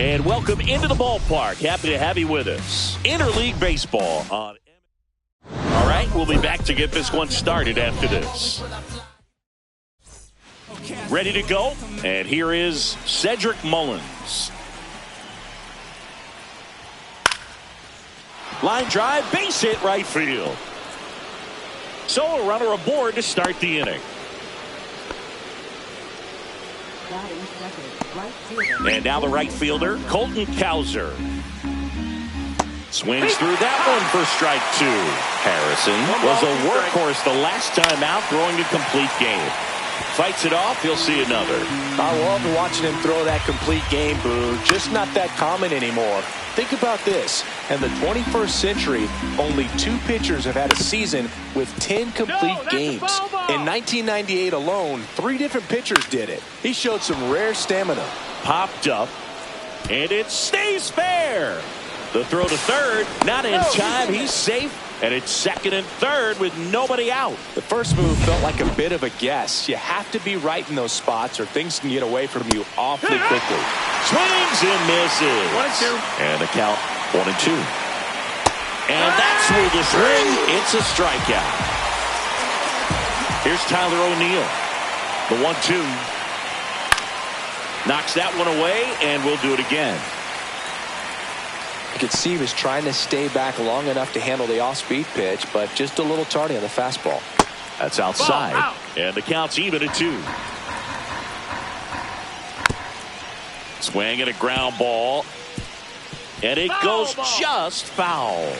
And welcome into the ballpark. Happy to have you with us. Interleague Baseball on. All right, we'll be back to get this one started after this. Ready to go? And here is Cedric Mullins. Line drive, base hit right field. So a runner aboard to start the inning. And now the right fielder, Colton Cowser. Swings through that one for strike two. Harrison was a workhorse the last time out, throwing a complete game. Fights it off, he'll see another. I love watching him throw that complete game, Boo. Just not that common anymore. Think about this. In the 21st century, only 2 pitchers have had a season with 10 complete games. In 1998 alone, 3 different pitchers did it. He showed some rare stamina. Popped up, and it stays fair. The throw to third, not in time. He's safe, and it's second and third with nobody out. The first move felt like a bit of a guess. You have to be right in those spots or things can get away from you awfully quickly. Swings and misses. 1-2. And the count 1-2. And that's where the swing. It's a strikeout. Here's Tyler O'Neill. The 1-2. Knocks that one away, and we'll do it again. You could see he was trying to stay back long enough to handle the off-speed pitch, but just a little tardy on the fastball. That's outside, and the count's even at 2. Swing and a ground ball, and it goes just foul.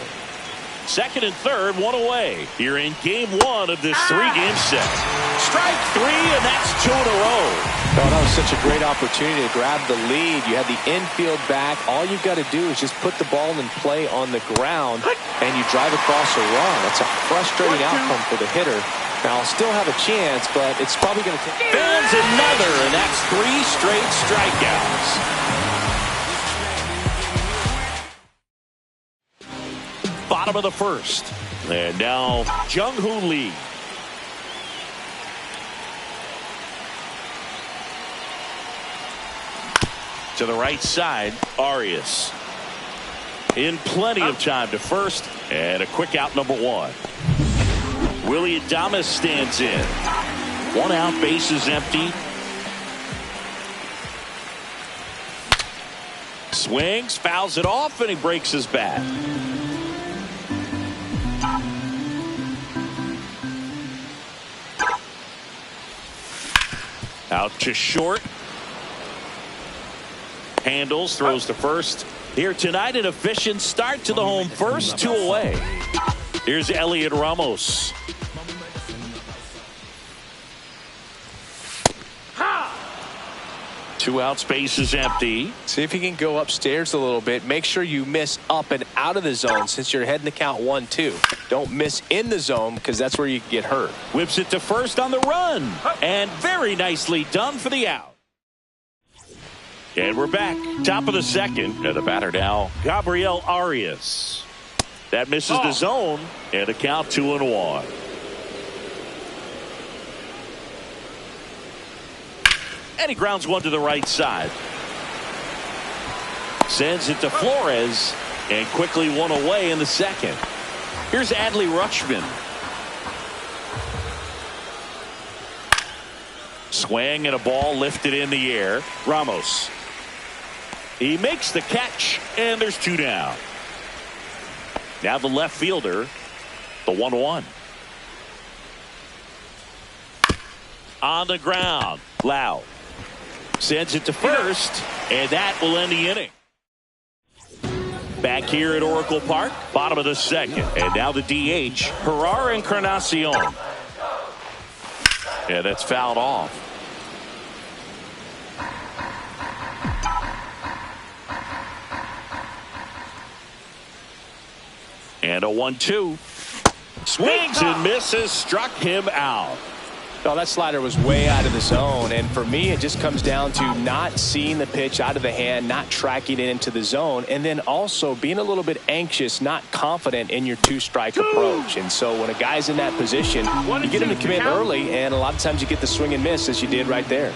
Second and third, one away here in game 1 of this 3-game set. Strike 3, and that's 2 in a row. Oh, that was such a great opportunity to grab the lead. You had the infield back. All you've got to do is just put the ball in play on the ground, and you drive across a run. That's a frustrating outcome for the hitter. Now, I'll still have a chance, but it's probably going to take... Fans another, and that's 3 straight strikeouts. Bottom of the first. And now, Jung-Hoo Lee. To the right side, Arias. In plenty of time to first, and a quick out number 1. Willy Adames stands in. 1 out, base is empty. Swings, fouls it off, and he breaks his bat. Out to short. Handles, throws to first. Here tonight, an efficient start to the home first, 2 away. Here's Elliot Ramos. Two outs, base is empty. See if you can go upstairs a little bit. Make sure you miss up and out of the zone since you're heading to count 1-2. Don't miss in the zone because that's where you get hurt. Whips it to first on the run. And very nicely done for the out. And we're back. Top of the second. And the batter now, Gabriel Arias. That misses the zone. And a count 2-1. And he grounds one to the right side. Sends it to Flores. And quickly 1 away in the second. Here's Adley Rutschman. Swing and a ball lifted in the air. Ramos. He makes the catch, and there's 2 down. Now the left fielder, the 1-1. On the ground, Lau sends it to first, and that will end the inning. Back here at Oracle Park, bottom of the second, and now the DH, Jerar Encarnacion. Yeah, that's fouled off. And a 1-2. Swings and misses, struck him out. No, that slider was way out of the zone, and for me it just comes down to not seeing the pitch out of the hand, not tracking it into the zone, and then also being a little bit anxious, not confident in your 2-strike approach. And so when a guy's in that position, you get him to commit early, and a lot of times you get the swing and miss as you did right there.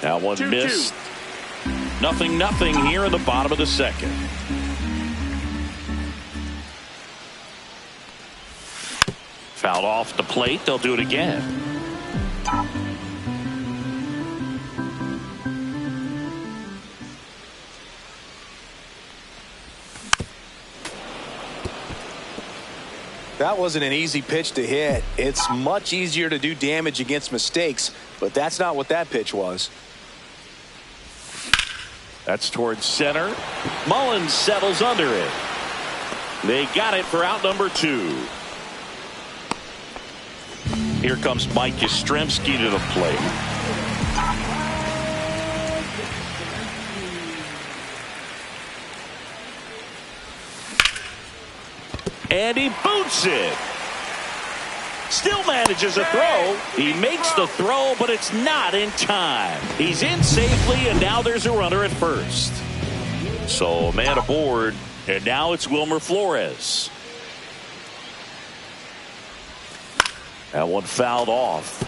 That one missed. 0-0 here in the bottom of the second. Fouled off the plate. They'll do it again. That wasn't an easy pitch to hit. It's much easier to do damage against mistakes, but that's not what that pitch was. That's towards center. Mullins settles under it. They got it for out number 2. Here comes Mike Yastrzemski to the plate. And he boots it. Still manages a throw. He makes the throw, but it's not in time. He's in safely, and now there's a runner at first. So a man aboard, and now it's Wilmer Flores. That one fouled off.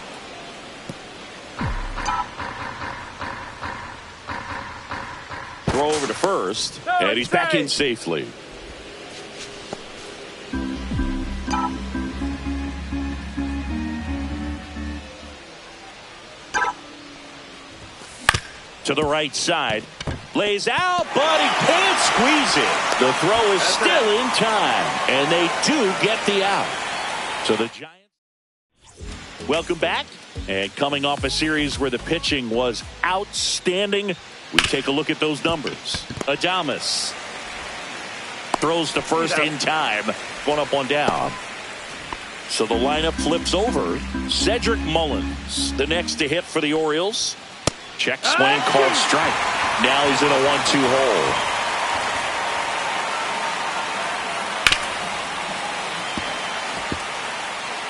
Throw over to first, and he's back in safely. To the right side. Lays out, but he can't squeeze it. The throw is still in time, and they do get the out. So the Giants. Welcome back. And coming off a series where the pitching was outstanding, we take a look at those numbers. Adames throws to first in time. One up, one down. So the lineup flips over. Cedric Mullins, the next to hit for the Orioles. Check swing, called strike. Now he's in a 1-2 hole.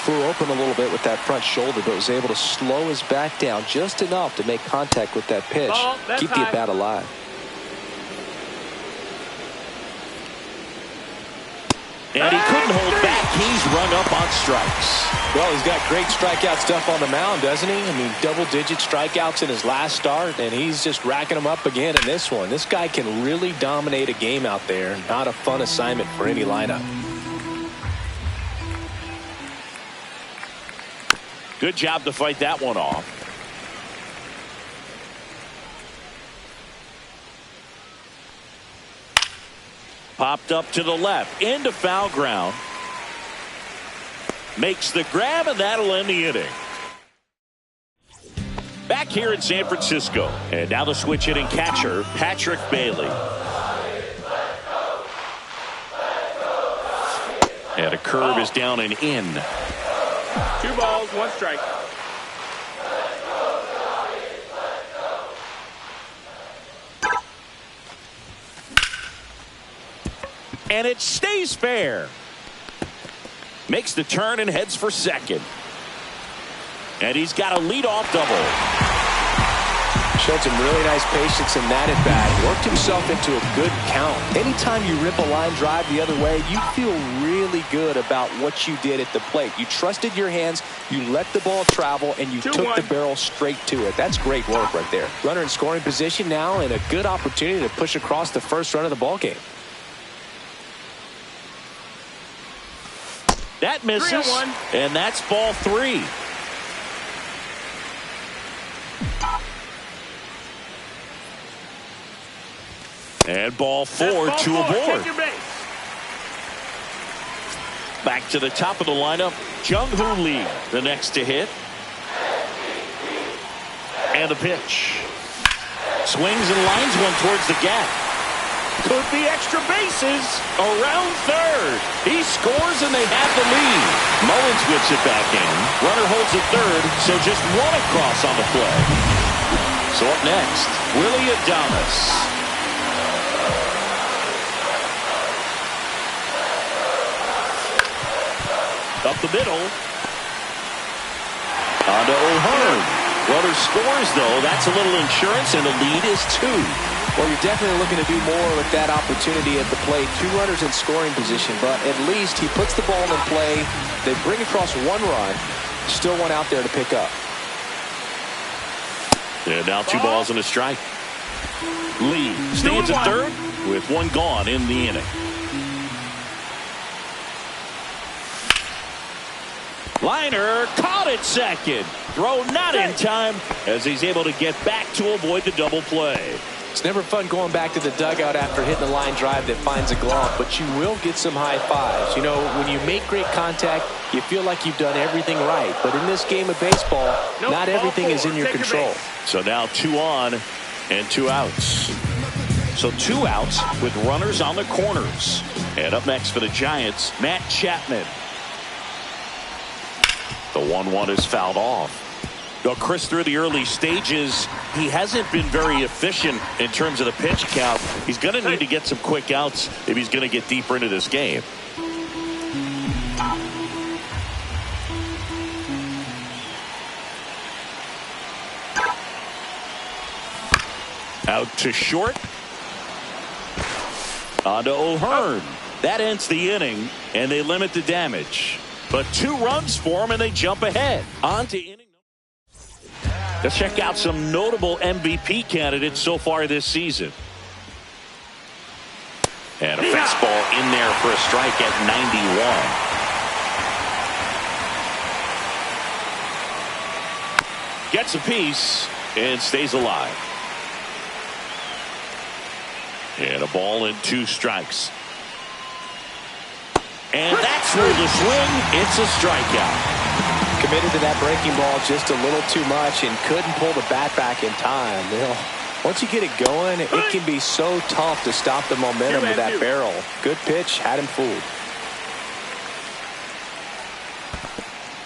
Flew open a little bit with that front shoulder, but was able to slow his back down just enough to make contact with that pitch. Keep the at-bat alive. And he couldn't hold back. He's rung up on strikes. Well, he's got great strikeout stuff on the mound, doesn't he? I mean, double-digit strikeouts in his last start, and he's just racking them up again in this one. This guy can really dominate a game out there. Not a fun assignment for any lineup. Good job to fight that one off. Popped up to the left, into foul ground. Makes the grab, and that'll end the inning. Back here in San Francisco. And now the switch hitting catcher, Patrick Bailey. And a curve is down and in. 2 balls, 1 strike. And it stays fair. Makes the turn and heads for second. And he's got a leadoff double. Showed some really nice patience in that at bat. Worked himself into a good count. Anytime you rip a line drive the other way, you feel really good about what you did at the plate. You trusted your hands, you let the ball travel, and you took the barrel straight to it. That's great work right there. Runner in scoring position now, and a good opportunity to push across the first run of the ball game. That misses, and that's ball 3. And ball 4, 2 aboard. Back to the top of the lineup, Jung-Hoo Lee, the next to hit. And the pitch. Swings and lines one towards the gap. Could be extra bases. Around third. He scores and they have the lead. Mullins whips it back in. Runner holds at third, so just one across on the play. So up next, Willy Adames. Up the middle. On to O'Hearn. Runner scores, though. That's a little insurance, and the lead is 2. Well, you're definitely looking to do more with that opportunity at the plate. 2 runners in scoring position, but at least he puts the ball in play. They bring across 1 run. Still one out there to pick up. And now 2 balls and a strike. Lee stands at third with 1 gone in the inning. Liner caught at second. Throw not in time as he's able to get back to avoid the double play. It's never fun going back to the dugout after hitting a line drive that finds a glove, but you will get some high fives. You know, when you make great contact, you feel like you've done everything right. But in this game of baseball, not everything is in your control. So now 2 on and 2 outs. So 2 outs with runners on the corners. And up next for the Giants, Matt Chapman. The 1-1 is fouled off. Though Chris, through the early stages, he hasn't been very efficient in terms of the pitch count. He's going to need to get some quick outs if he's going to get deeper into this game. Out to short. On to O'Hearn. That ends the inning, and they limit the damage. But 2 runs for him, and they jump ahead. On to inning. Let's check out some notable MVP candidates so far this season. And a fastball in there for a strike at 91. Gets a piece and stays alive. And a ball and 2 strikes. And that's through the swing. It's a strikeout. Committed to that breaking ball just a little too much and couldn't pull the bat back in time. You know, once you get it going, it can be so tough to stop the momentum of that barrel. Good pitch, had him fooled.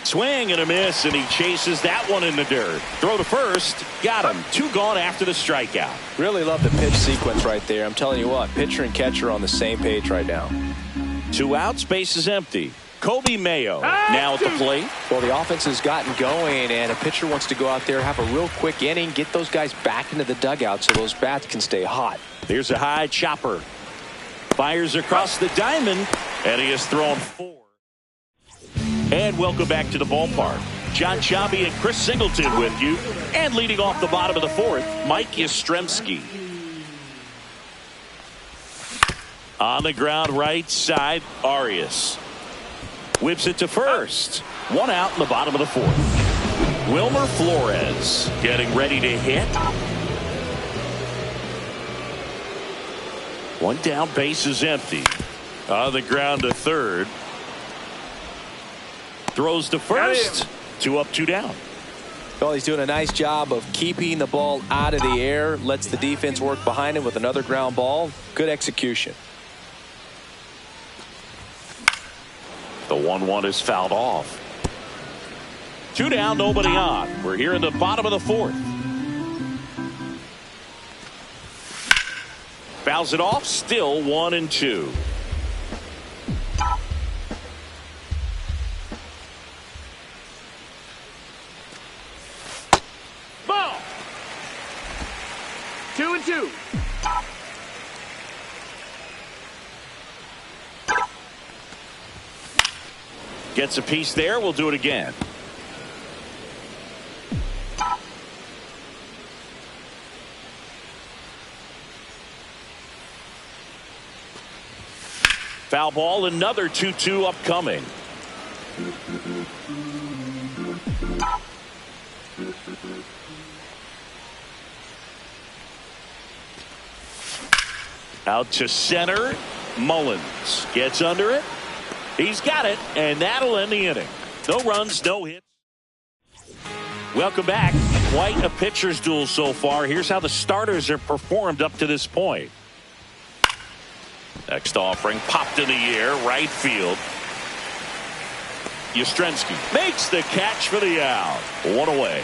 Swing and a miss, and he chases that one in the dirt. Throw to first, got him. 2 gone after the strikeout. Really love the pitch sequence right there. I'm telling you what, pitcher and catcher are on the same page right now. 2 outs, base is empty. Kobe Mayo now at the plate. Well, the offense has gotten going, and a pitcher wants to go out there, have a real quick inning, get those guys back into the dugout so those bats can stay hot. Here's a high chopper. Fires across the diamond, and he has thrown 4. And welcome back to the ballpark. John Sciambi and Chris Singleton with you. And leading off the bottom of the 4th, Mike Yastrzemski. On the ground right side, Arias. Whips it to first. 1 out in the bottom of the 4th. Wilmer Flores getting ready to hit. 1 down, base is empty. On the ground to third. Throws to first. 2 up, 2 down. Well, he's doing a nice job of keeping the ball out of the air. Lets the defense work behind him with another ground ball. Good execution. The 1-1 is fouled off. 2 down, nobody on. We're here in the bottom of the 4th. Fouls it off, still 1-2. Ball. 2-2. Gets a piece there. We'll do it again. Foul ball, another 2-2 upcoming. Out to center. Mullins gets under it. He's got it, and that'll end the inning. No runs, no hits. Welcome back. Quite a pitcher's duel so far. Here's how the starters have performed up to this point. Next offering popped in the air, right field. Yastrzemski makes the catch for the out. 1 away.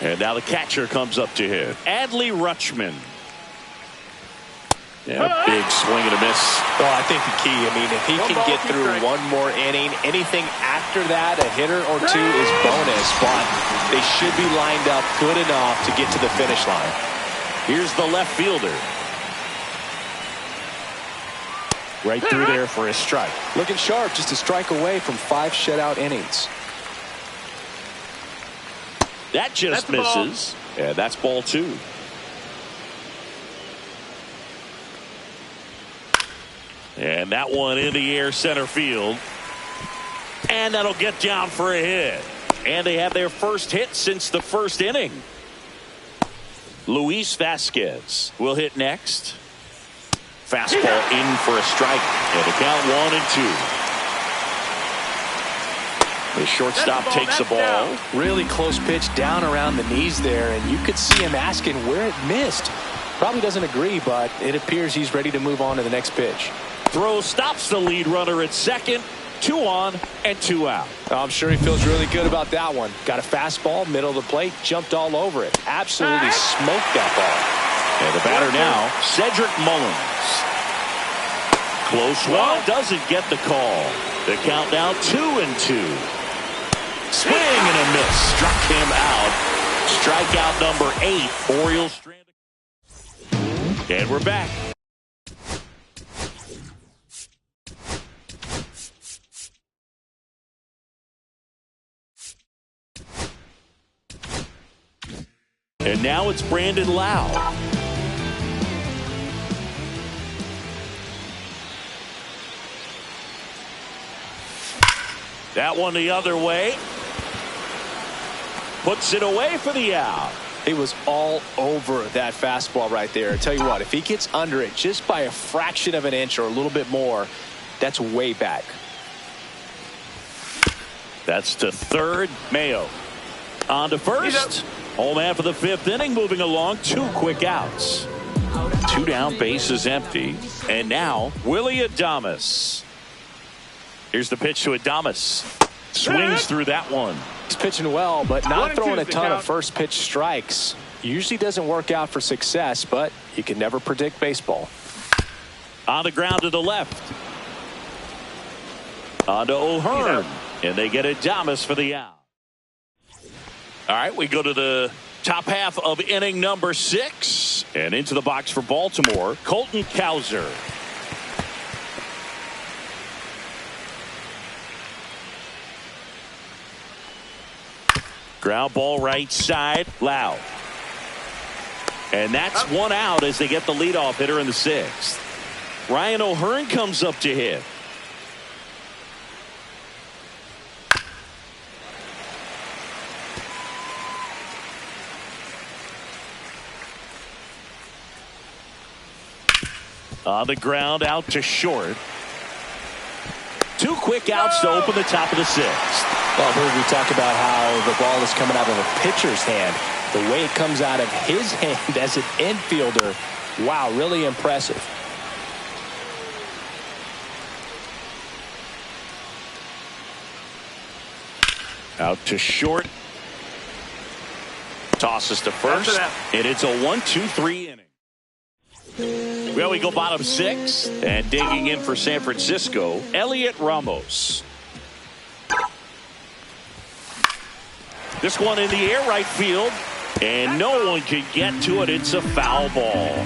And now the catcher comes up to hit. Adley Rutschman. Yeah, big swing and a miss. Well, I think the key, I mean, if he can get through 1 more inning, anything after that, a hitter or 2 is bonus, but they should be lined up good enough to get to the finish line. Here's the left fielder. Right through there for a strike. Looking sharp, just a strike away from 5 shutout innings. That just misses. And that's ball 2. And that one in the air center field. And that'll get down for a hit. And they have their first hit since the first inning. Luis Vasquez will hit next. Fastball in for a strike. And the count 1-2. The shortstop takes the ball. Really close pitch down around the knees there, and you could see him asking where it missed. Probably doesn't agree, but it appears he's ready to move on to the next pitch. Throw stops the lead runner at second. 2 on and 2 out. I'm sure he feels really good about that one. Got a fastball, middle of the plate, jumped all over it. Absolutely smoked that ball. And the batter now, Cedric Mullins. Close one, doesn't get the call. The count now 2-2. Swing and a miss. Struck him out. Strikeout number 8. Orioles stranded. And we're back. And now it's Brandon Lowe. That one the other way. Puts it away for the out. He was all over that fastball right there. I tell you what, if he gets under it just by a fraction of an inch or a little bit more, that's way back. That's to third. Mayo on to first. Home man for the 5th inning, moving along. 2 quick outs. 2 down, bases empty. And now Willy Adames. Here's the pitch to Adames. Swings through that one. He's pitching well, but not throwing a ton of first pitch strikes. Usually doesn't work out for success, but you can never predict baseball. On the ground to the left. On to O'Hearn. And they get Adames for the out. All right, we go to the top half of inning number 6. And into the box for Baltimore, Colton Cowser. Ground ball right side, Lowe. And that's 1 out as they get the leadoff hitter in the 6th. Ryan O'Hearn comes up to hit. On the ground, out to short. 2 quick outs to open the top of the 6th. Well, Bird, we talk about how the ball is coming out of a pitcher's hand. The way it comes out of his hand as an infielder, wow, really impressive. Out to short. Tosses to first. And it's a 1-2-3 inning. Well, we go bottom 6. And digging in for San Francisco, Elliot Ramos. This one in the air right field. And no one can get to it. It's a foul ball.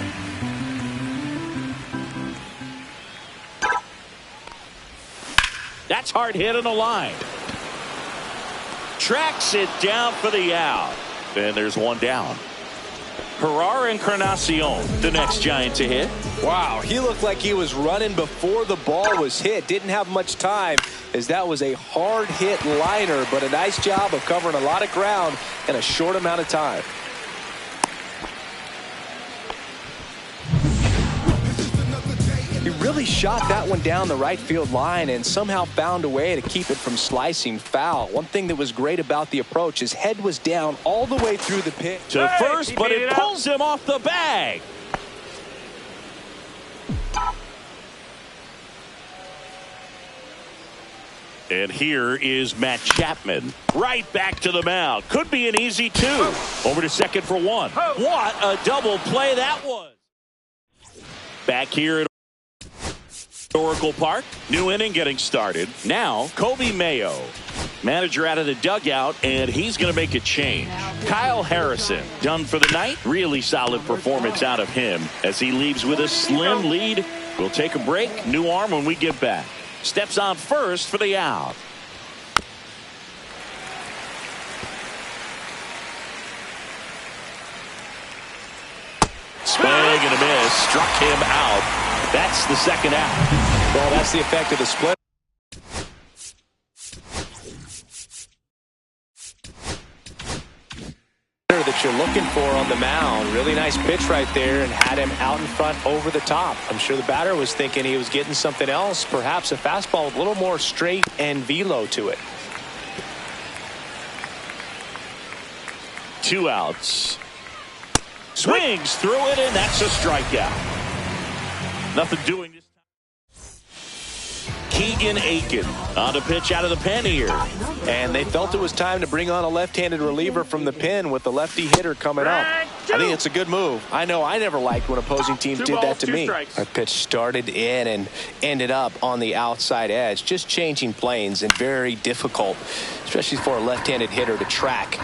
That's hard hit on the line. Tracks it down for the out. And there's 1 down. Gerard Encarnacion, the next Giant to hit. Wow, he looked like he was running before the ball was hit. Didn't have much time as that was a hard hit liner, but a nice job of covering a lot of ground in a short amount of time. He really shot that one down the right field line and somehow found a way to keep it from slicing foul. One thing that was great about the approach, his head was down all the way through the pitch. To first, but it pulls him off the bag. And here is Matt Chapman. Right back to the mound. Could be an easy 2. Over to second for 1. What a double play that was. Back here at Oracle Park. New inning getting started. Now, Kobe Mayo. Manager out of the dugout, and he's going to make a change. Kyle Harrison done for the night. Really solid performance out of him as he leaves with a slim lead. We'll take a break. New arm when we get back. Steps on first for the out. Swing and a miss. Struck him out. That's the second out. Well, that's the effect of the split. That you're looking for on the mound. Really nice pitch right there and had him out in front over the top. I'm sure the batter was thinking he was getting something else, perhaps a fastball with a little more straight and velo to it. 2 outs. Swings through it, and that's a strikeout. Nothing doing this time. Keegan Aiken on the pitch out of the pen here. And they felt it was time to bring on a left-handed reliever from the pen with the lefty hitter coming up. I think it's a good move. I know I never liked when opposing teams did that to me. A pitch started in and ended up on the outside edge. Just changing planes and very difficult, especially for a left-handed hitter to track.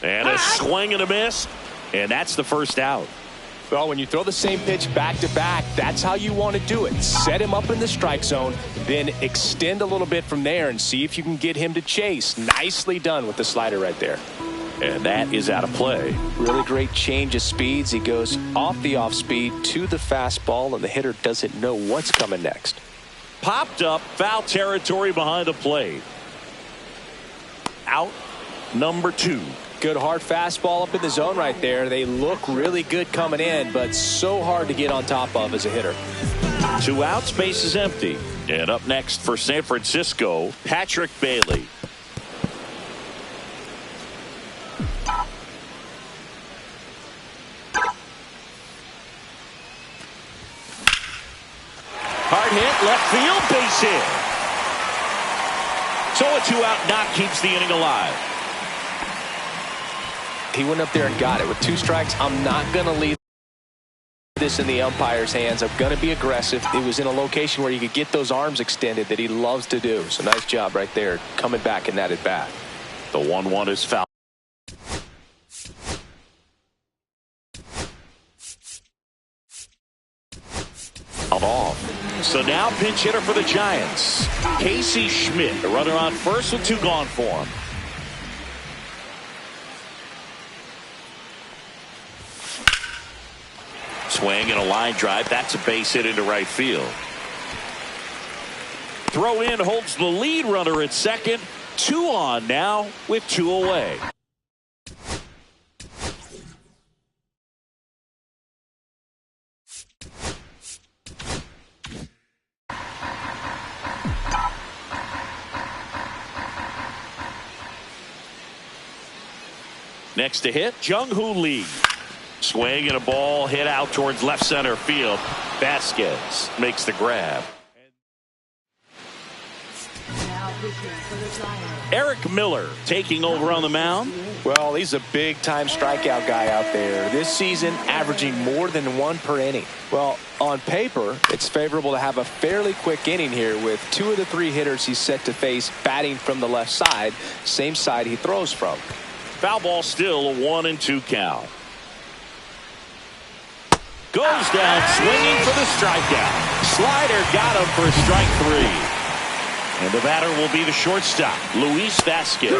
And a swing and a miss, and that's the first out. Well, when you throw the same pitch back to back, that's how you want to do it. Set him up in the strike zone, then extend a little bit from there and see if you can get him to chase. Nicely done with the slider right there. And that is out of play. Really great change of speeds. He goes off the off speed to the fastball, and the hitter doesn't know what's coming next. Popped up, foul territory behind the plate. Out number 2. Good hard fastball up in the zone right there. They look really good coming in, but so hard to get on top of as a hitter. 2 outs, base is empty. And up next for San Francisco, Patrick Bailey. Hard hit, left field, base hit. So a 2-out knock keeps the inning alive. He went up there and got it. With 2 strikes, I'm not going to leave this in the umpire's hands. I'm going to be aggressive. It was in a location where you could get those arms extended that he loves to do. So nice job right there coming back in that at bat. The 1-1 is foul. Off. So now pinch hitter for the Giants. Casey Schmidt, a runner on first with 2 gone for him. Swing and a line drive. That's a base hit into right field. Throw in holds the lead runner at second. 2 on now with 2 away. Next to hit, Jung-Hoo Lee. Swing and a ball hit out towards left center field. Vasquez makes the grab. Eric Miller taking over on the mound. Well, he's a big-time strikeout guy out there. This season, averaging more than 1 per inning. Well, on paper, it's favorable to have a fairly quick inning here with 2 of the 3 hitters he's set to face batting from the left side, same side he throws from. Foul ball still, a 1-2 count. Goes down swinging for the strikeout. Slider got him for strike 3. And the batter will be the shortstop, Luis Vasquez.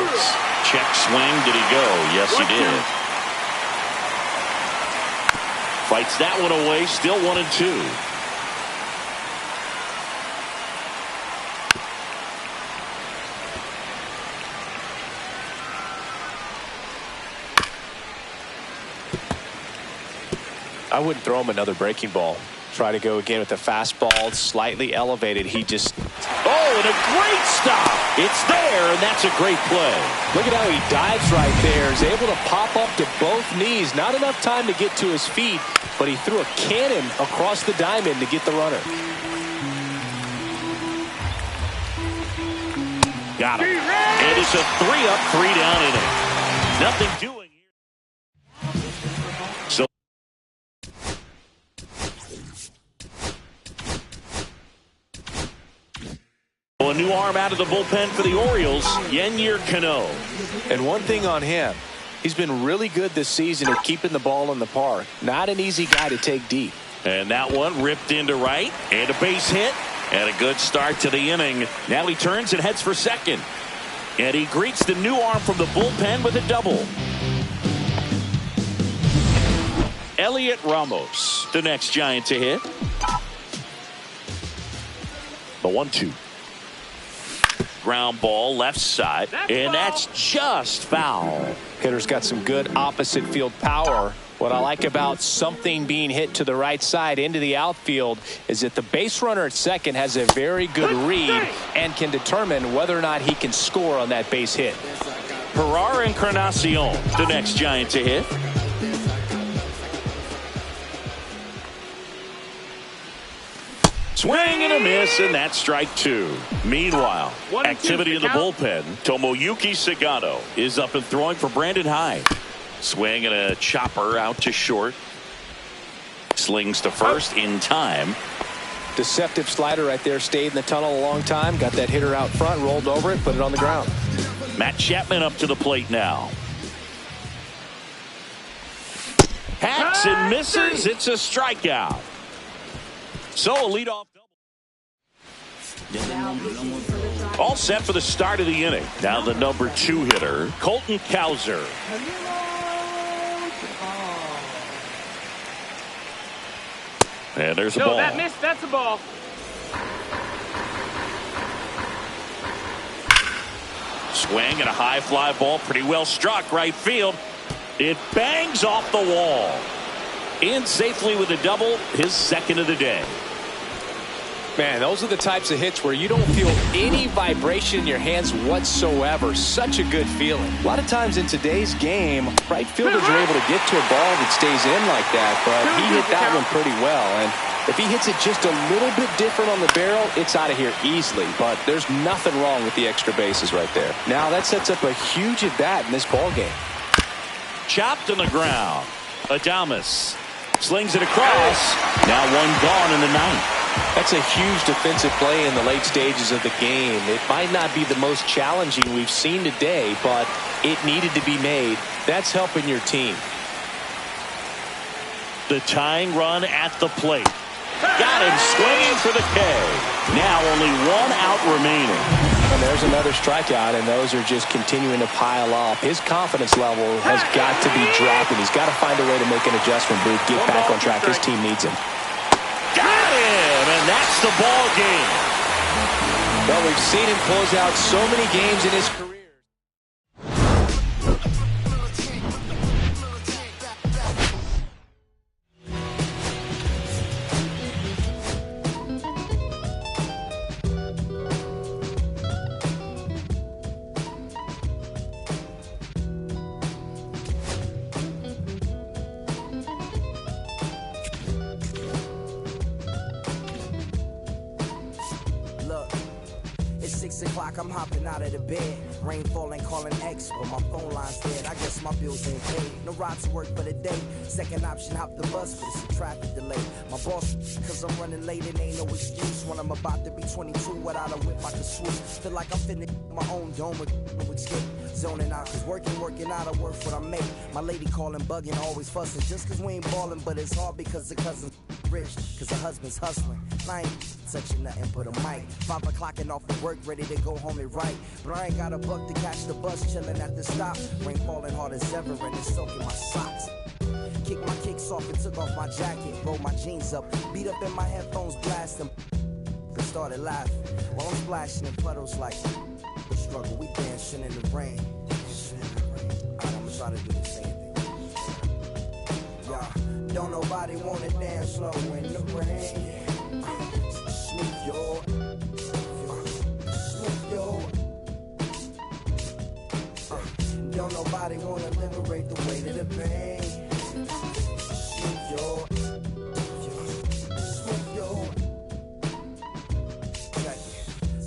Check swing. Did he go? Yes, he did. Fights that one away. Still 1-2. I wouldn't throw him another breaking ball. Try to go again with the fastball, slightly elevated. He just... Oh, and a great stop. It's there, and that's a great play. Look at how he dives right there. He's able to pop up to both knees. Not enough time to get to his feet, but he threw a cannon across the diamond to get the runner. Got him. It is a 3-up, 3-down inning. Nothing doing here. So a new arm out of the bullpen for the Orioles, Yennier Cano. And one thing on him, He's been really good this season at keeping the ball in the park. Not an easy guy to take deep. And that one ripped into right, and a base hit, and a good start to the inning. Now he turns and heads for second. And he greets the new arm from the bullpen with a double. Elliot Ramos, the next Giant to hit. The 1-2. Ground ball left side, and that's just foul. Hitter's got some good opposite field power. What I like about something being hit to the right side into the outfield is that the base runner at second has a very good read and can determine whether or not he can score on that base hit. Ferrar Encarnacion, the next Giant to hit. Swing and a miss, and that's strike two. Meanwhile, activity in the bullpen. Tomoyuki Sagano is up and throwing for Brandon Hyde. Swing and a chopper out to short. Slings to first in time. Deceptive slider right there. Stayed in the tunnel a long time. Got that hitter out front. Rolled over it. Put it on the ground. Matt Chapman up to the plate now. Hacks and misses. It's a strikeout. So a leadoff double. All set for the start of the inning. Now the number 2 hitter, Colton Cowser. And there's a ball. That missed. That's a ball. Swing and a high fly ball. Pretty well struck right field. It bangs off the wall. In safely with a double. His second of the day. Man, those are the types of hits where you don't feel any vibration in your hands whatsoever. Such a good feeling. A lot of times in today's game, right fielders are able to get to a ball that stays in like that, but he hit that one pretty well. And if he hits it just a little bit different on the barrel, it's out of here easily. But there's nothing wrong with the extra bases right there. Now that sets up a huge at-bat in this ball game. Chopped on the ground. Adames slings it across. Now one gone in the ninth. That's a huge defensive play in the late stages of the game. It might not be the most challenging we've seen today, but it needed to be made. That's helping your team. The tying run at the plate. Got him swinging for the K. Now only 1 out remaining. And there's another strikeout, and those are just continuing to pile up. His confidence level has got to be dropping. He's got to find a way to make an adjustment, Booth, get back on track. His team needs him. Got him, and that's the ball game. Well, we've seen him close out so many games in his career. I'm hopping out of the bed. Rain falling, calling X, but my phone line's dead. I guess my bills ain't paid. No ride to work for the day. Second option, hop the bus, but it's a traffic delay. My boss, cause I'm running late and ain't no excuse. When I'm about to be 22, without a whip I can swoop. Feel like I'm finna my own dome with no escape. Zoning out, cause working out, I work what I make. My lady calling, bugging, always fussing. Just cause we ain't ballin', but it's hard because the cousin's rich. Cause the husband's hustling. I ain't touching nothing but a mic. 5 o'clock and off the work, ready to go home and write. But I ain't got a buck to catch the bus, chillin' at the stop. Rain falling hard as ever and it's soaking my socks. Kicked my kicks off and took off my jacket. Rolled my jeans up, beat up in my headphones, blasting. Then started laughing while I'm splashing in puddles like the struggle. We dancing in the rain. Alright, I'ma try to do the same thing. Yeah, don't nobody wanna dance slow in the rain. Smooth your, don't nobody wanna liberate the weight of the pain. Smooth your,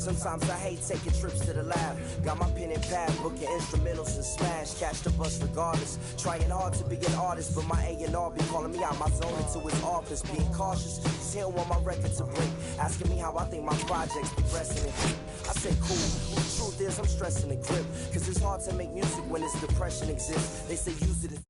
Sometimes I hate taking trips to the lab. Got my pen and pad, booking instrumentals and smash. Catch the bus regardless. Trying hard to be an artist, but my A&R be calling me out my zone into his office. Being cautious, cause he don't want my record to break. Asking me how I think my project's progressing. I say cool. The truth is I'm stressing the grip. Cause it's hard to make music when this depression exists. They say use it as